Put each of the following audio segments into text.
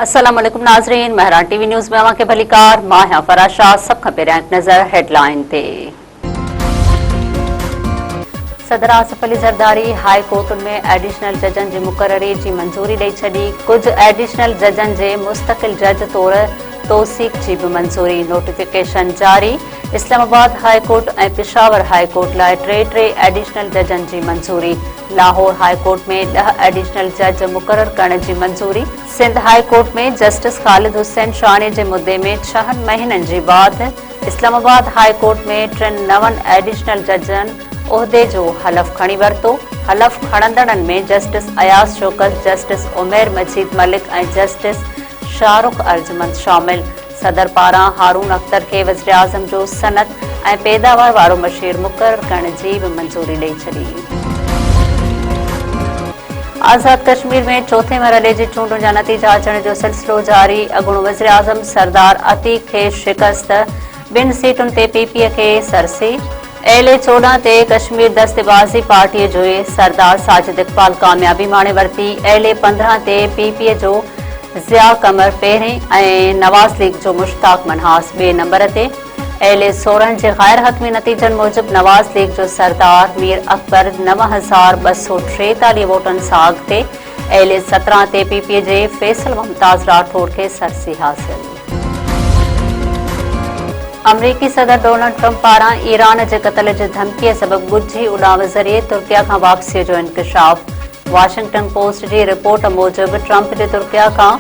अस्सलाम वालेकुम नाज़रीन, महरान टीवी न्यूज़ में अवांखे भलीकार मां आहियां फराशा। सब खां पहिरियां नज़र हेडलाइन ते। सदर आसिफ अली ज़रदारी हाई कोर्ट में एडिशनल जजनि जी मुक़ररी जी मंज़ूरी ॾेई छॾी। कुझु एडिशनल जजनि जे मुस्तक़िल जज तौर तौसीक़ जी भी मंज़ूरी। नोटिफिकेशन जारी। इस्लामाबाद हाई कोर्ट ऐं पेशावर हाई कोर्ट लाइ टे एडिशनल जजनि जी मंज़ूरी। लाहौर हाई कोर्ट में 10 एडिशनल जज मुक़रर करण जी मंज़ूरी। सिंध हाई कोर्ट में जस्टिस ख़ालिद हुसैन शानी जे मुद्दे में 6 महीननि जी बाद। इस्लामाबाद हाई कोर्ट में 3 नवनि एडिशनल जजनि उहिदे जो हलफ़ खणी वरितो। हलफ़ खणंदड़नि में जस्टिस अयाज़ शौकत, जस्टिस उमैर मजीद मलिक ऐं जस्टिस शाहरुख अर्जमंद शामिल। सदर पारां हारून अख्तर खे वज़ीर आज़म जो सनत ऐं पैदावार वारो मशीर मुक़रर करण जी भी मंज़ूरी ॾेई छॾी। आज़ाद कश्मीर में चौथे मरहले जी चूंडुनि जा नतीजा अचण जो सिलसिलो जारी। अॻूणो वज़ीर आज़म सरदार अतीक खे शिकस्त। 2 सीटुनि ते पीपीए खे सरसी। LA 14 ते कश्मीर दस्तेबाज़ी पार्टीअ जो सरदार साजिद इक़बाल कामयाबी माणे वरिती। LA 15 ते पीपीए जो ज़िया कमर पहिरें ऐं नवाज़ लीग जो मुश्ताक मनहास 2 नंबर ते। LA 16 जे गैर हतमी नतीजनि मूजिब नवाज़ लीग जो सरदार मीर अकबर 9243 वोटनि सां अॻिते। LA 17 ते पीपीए जे फैसल मुमताज़ राठौड़ खे सरसी हासिल। अमरीकी सदर डोनाल्ड ट्रंप पारां ईरान जे क़त्ल जी धमकीअ सबबि ॻुझी उॾाम ज़रिए तुर्किया खां वापसीअ जो इंकशाफ। वाशिंगटन पोस्ट जी रिपोर्ट मूजिबि ट्रंप जे तुर्किया खां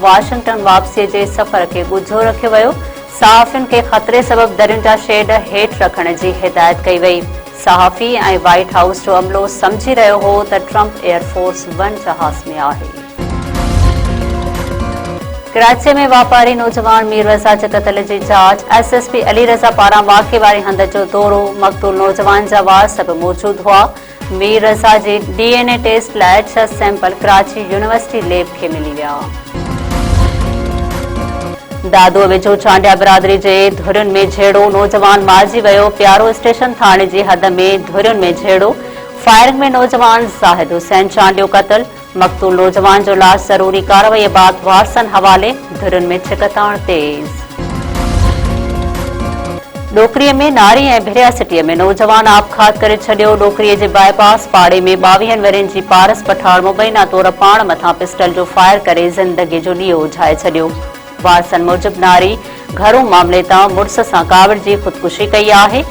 वाशिंगटन वापसीअ जे सफ़र खे ॻुझो रखियो वियो। सहाफ़ियुनि खे ख़तरे सबबि दरियुनि जा शेड हेठि रखण जी हिदायत कई वई। सहाफ़ी ऐं वाइट हाउस जो अमलो सम्झी रहियो हो त ट्रंप एयरफोर्स 1 जहाज़ में आहे। कराची में वापारी नौजवान मीर रज़ा जे क़त्ल जी जांच। SSP अली रज़ा पारां वाक़े वारी हंध जो दौरो। मक़तूल नौजवान जा वारस बि मौजूद हुआ। मीर रज़ा जी DNA टेस्ट लाइ 6 सैंपल कराची यूनिवर्सिटी लैब खे मिली विया। दादो वेझो चांडिया बिरादरी जे धुरियुनि में झेड़ो। नौजवान मारिजी वियो। प्यारो स्टेशन थाणे जी हद में धुरियुनि में झेड़ो। फायरिंग में नौजवान ज़ाहिद हुसैन चांडियो क़त्ल। मक़तूल नौजवान जो लाश ज़रूरी कार्रवाई बाद वारसनि हवाले। धुरियुनि में छिकताण तेज़। डोकरीअ में नारी ऐं भिरिया सिटीअ में नौजवान आपघात करे छॾियो। डोकरीअ जे बाईपास पाड़े में 22 वरियनि जी पारस पठार मुबैना तौर पाण मथां पिस्टल जो फायर करे ज़िंदगी जो ॾीओ उझाए छॾियो। वारसनि मूजिबि नारी घरू मामले तां मुड़ुस सां कावड़जी ख़ुदकुशी कई आहे।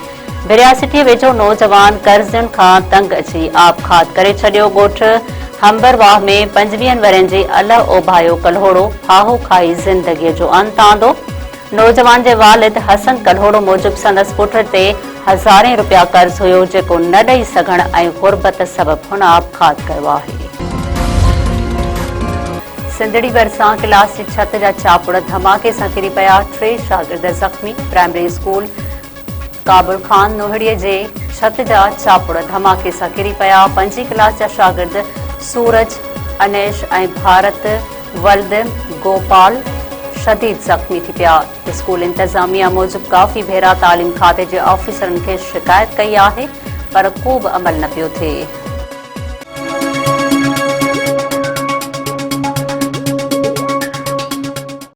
भिरिया सिटीअ वेझो नौजवान कर्ज़नि खां तंग अची आपघात करे छॾियो। ॻोठ हंबरवाह में 25 वरियनि जी अलह ओभायो कल्होड़ो फाहो खाई ज़िंदगीअ जो अंत आंदो। नौजवान जे वालिद हसन कल्होड़ो मूजिबि संदसि पुट ते हज़ारें रुपया कर्ज़ हुयो जेको न ॾेई सघण ऐं गुरबत सबबि हुन आपघात कयो आहे। सिंधड़ी भरिसां क्लास जी छत जा चापुड़ धमाके सां किरी पिया। 3 शागिर्द ज़ख़्मी। प्राइमरी स्कूल काबुल खान नोहड़ीअ जे छत जा चापुड़ धमाके सां किरी पिया। 5वीं क्लास जा शागिर्द सूरज, अनेश ऐं भारत वल्द गोपाल शदीद ज़ख़्मी थी पिया। स्कूल इंतज़ामिया मूजिबि काफ़ी भेरा तालीम खाते जे ऑफिसरनि खे शिकायत कई आहे पर को बि अमल न पियो थिए।